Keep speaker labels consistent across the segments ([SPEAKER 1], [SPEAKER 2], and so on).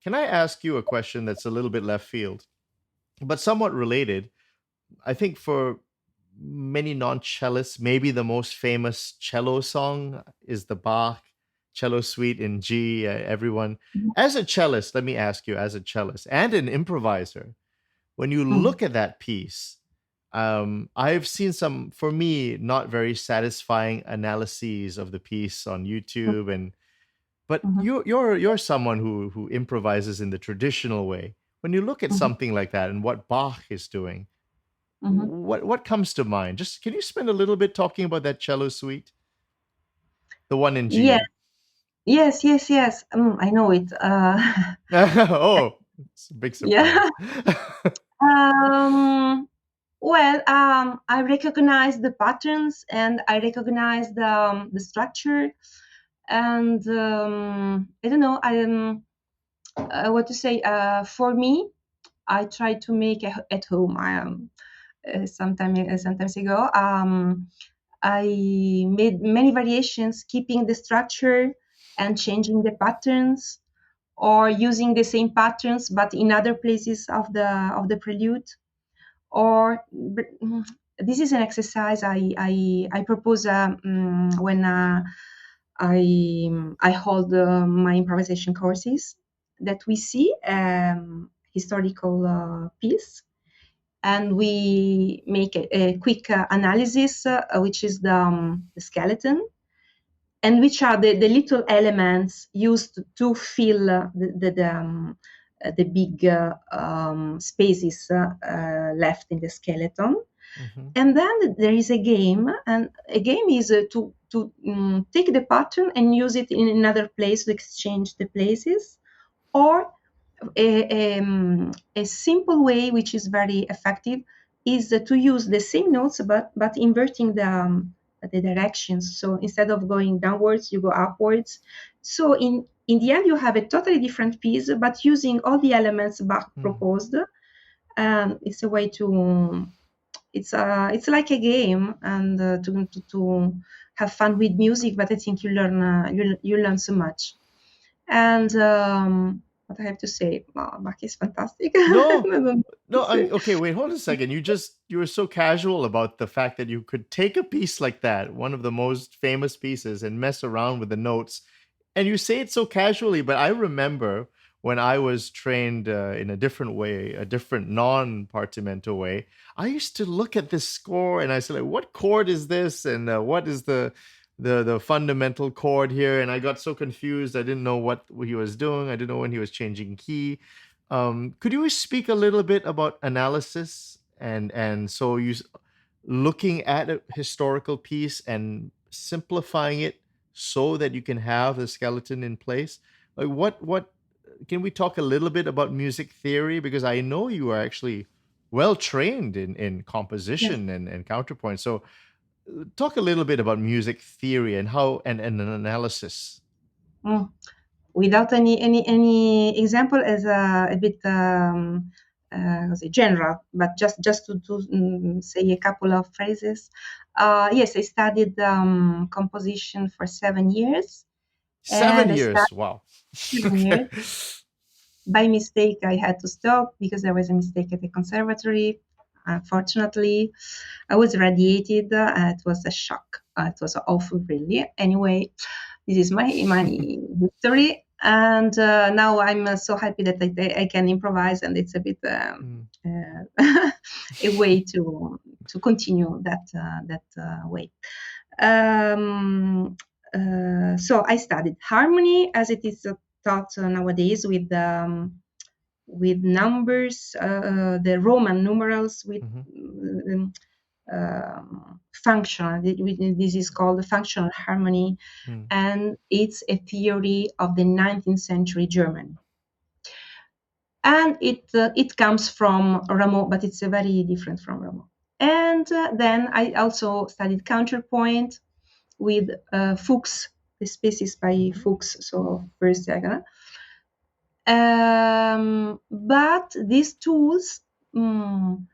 [SPEAKER 1] can I ask you a question that's a little bit left field, but somewhat related? I think for many non-cellists, maybe the most famous cello song is the Bach cello suite in G. Everyone, as a cellist, let me ask you, as a cellist and an improviser, when you
[SPEAKER 2] Mhm.
[SPEAKER 1] look at that piece, I've seen some, for me, not very satisfying analyses of the piece on YouTube, and but
[SPEAKER 2] Mhm.
[SPEAKER 1] you're someone who improvises in the traditional way. When you look at
[SPEAKER 2] Mhm.
[SPEAKER 1] something like that and what Bach is doing,
[SPEAKER 2] Mhm.
[SPEAKER 1] what comes to mind? Just can you spend a little bit talking about that cello suite, the one in
[SPEAKER 2] Yeah.
[SPEAKER 1] G?
[SPEAKER 2] Yes, yes, yes. I know it.
[SPEAKER 1] Oh, it's a big
[SPEAKER 2] Yeah.
[SPEAKER 1] surprise.
[SPEAKER 2] Um, I recognize the patterns and I recognize the structure, and I don't know. What to say. For me, I try to make at home. Sometimes ago. I made many variations, keeping the structure and changing the patterns, or using the same patterns but in other places of the prelude. Or this is an exercise I propose when I hold my improvisation courses, that we see historical piece and we make a quick analysis, which is the skeleton, and which are the little elements used to fill the big spaces left in the skeleton.
[SPEAKER 1] Mhm.
[SPEAKER 2] And then there is a game, and a game is to take the pattern and use it in another place, to exchange the places, or a simple way, which is very effective, is to use the same notes but inverting the directions. So instead of going downwards, you go upwards. So in the end, you have a totally different piece, but using all the elements Bach
[SPEAKER 1] Mm.
[SPEAKER 2] proposed. It's a way to it's like a game, and to have fun with music. But I think you learn so much. And what I have to say, Bach is fantastic. I
[SPEAKER 1] No,
[SPEAKER 2] don't know what to
[SPEAKER 1] no. I
[SPEAKER 2] say.
[SPEAKER 1] mean, okay. Wait, hold a second. You were so casual about the fact that you could take a piece like that, one of the most famous pieces, and mess around with the notes. And you say it so casually, but I remember when I was trained in a different way, a different non-partimental way. I used to look at this score and I said, like, "What chord is this? And what is the fundamental chord here?" And I got so confused. I didn't know what he was doing. I didn't know when he was changing key. Could you speak a little bit about analysis and so looking at a historical piece and simplifying it so that you can have the skeleton in place? Like what can we talk a little bit about music theory, because I know you are actually well trained in
[SPEAKER 2] Yes.
[SPEAKER 1] composition and counterpoint. So talk a little bit about music theory and how and an analysis.
[SPEAKER 2] Mm. Without any example, as a bit let's say general, but just to say a couple of phrases. Yes, I studied composition for 7 years,
[SPEAKER 1] Seven
[SPEAKER 2] and I
[SPEAKER 1] years.
[SPEAKER 2] started
[SPEAKER 1] Wow.
[SPEAKER 2] 7 years.
[SPEAKER 1] Okay.
[SPEAKER 2] By mistake, I had to stop because there was a mistake at the conservatory. Unfortunately, I was radiated. It was a shock. It was awful, really. Anyway, this is my history, and now I'm so happy that I can improvise, and it's a bit
[SPEAKER 1] Mm.
[SPEAKER 2] a way to continue that way. Um, so I studied harmony as it is taught nowadays with numbers, the Roman numerals with
[SPEAKER 1] Mhm.
[SPEAKER 2] function. This is called functional harmony,
[SPEAKER 1] Mm.
[SPEAKER 2] and it's a theory of the 19th century Germany. And it comes from Rameau, but it's very different from Rameau. And then I also studied counterpoint with Fuchs, the species by
[SPEAKER 1] Mhm.
[SPEAKER 2] Fuchs, so first diagonal. But these tools, mm,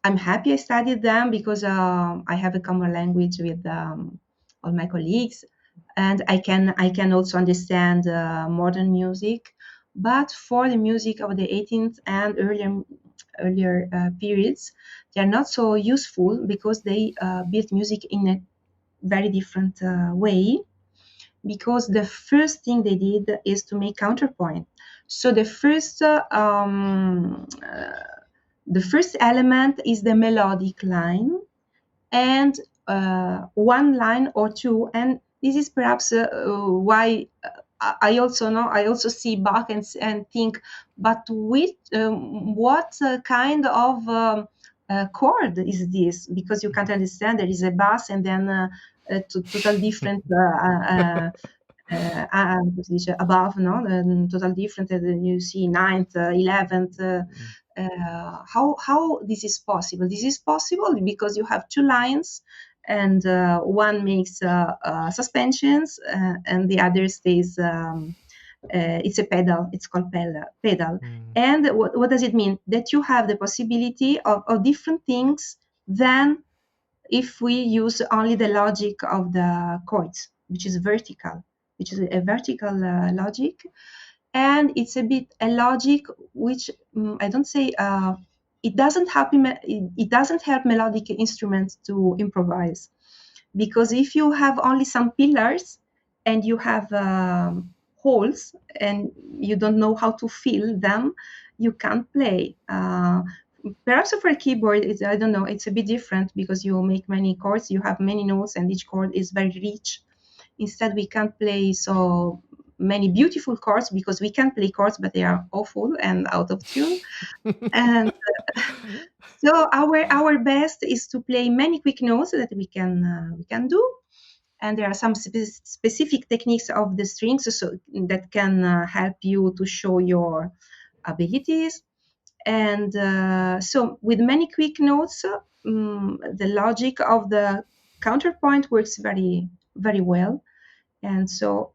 [SPEAKER 2] I'm happy I studied them because I have a common language with all my colleagues, and I can also understand modern music. But for the music of the 18th and earlier periods, they are not so useful because they built music in a very different way. Because the first thing they did is to make counterpoint. So the first element is the melodic line, and one line or two, and this is perhaps why I also know, I also see Bach and think, but with what kind of chord is this? Because you can't understand. There is a bass and then total different what si dice, above, no? Total different. You see ninth, 11th.
[SPEAKER 1] Mm.
[SPEAKER 2] How this is possible? This is possible because you have two lines, and one makes suspensions, and the other stays. It's a pedal. It's called pedal.
[SPEAKER 1] Mm.
[SPEAKER 2] And what does it mean? That you have the possibility of different things than if we use only the logic of the chords, which is vertical, which is a vertical logic. And it's a bit a logic which I don't say it doesn't it doesn't help melodic instruments to improvise, because if you have only some pillars and you have holes and you don't know how to fill them, you can't play. Perhaps for a keyboard, I don't know, it's a bit different because you make many chords, you have many notes, and each chord is very rich. Instead, we can't play so many beautiful chords because we can play chords, but they are awful and out of tune. And so our best is to play many quick notes that we can do. And there are some specific techniques of the strings so that can help you to show your abilities. And so with many quick notes, the logic of the counterpoint works very, very well. And so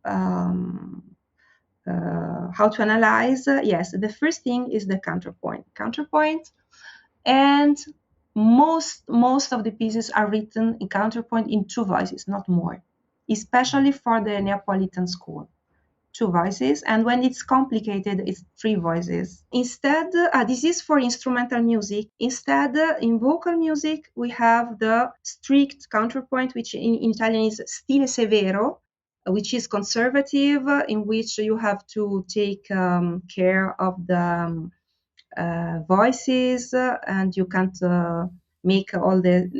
[SPEAKER 2] how to analyze? Yes, the first thing is the counterpoint. Counterpoint, and most of the pieces are written in counterpoint in two voices, not more, especially for the Neapolitan school. Two voices, and when it's complicated, it's three voices. Instead, this is for instrumental music. Instead, in vocal music, we have the strict counterpoint, which in Italian is stile severo, which is conservative, in which you have to take care of the voices, and you can't make all that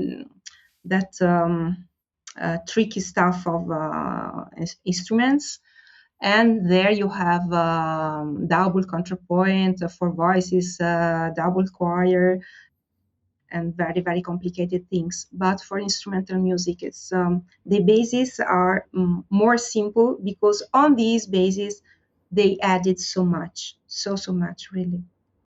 [SPEAKER 2] tricky stuff of instruments. And there you have double counterpoint for voices, double choir, and very, very complicated things. But for instrumental music, it's the bases are more simple, because on these bases they added so much, so much, really.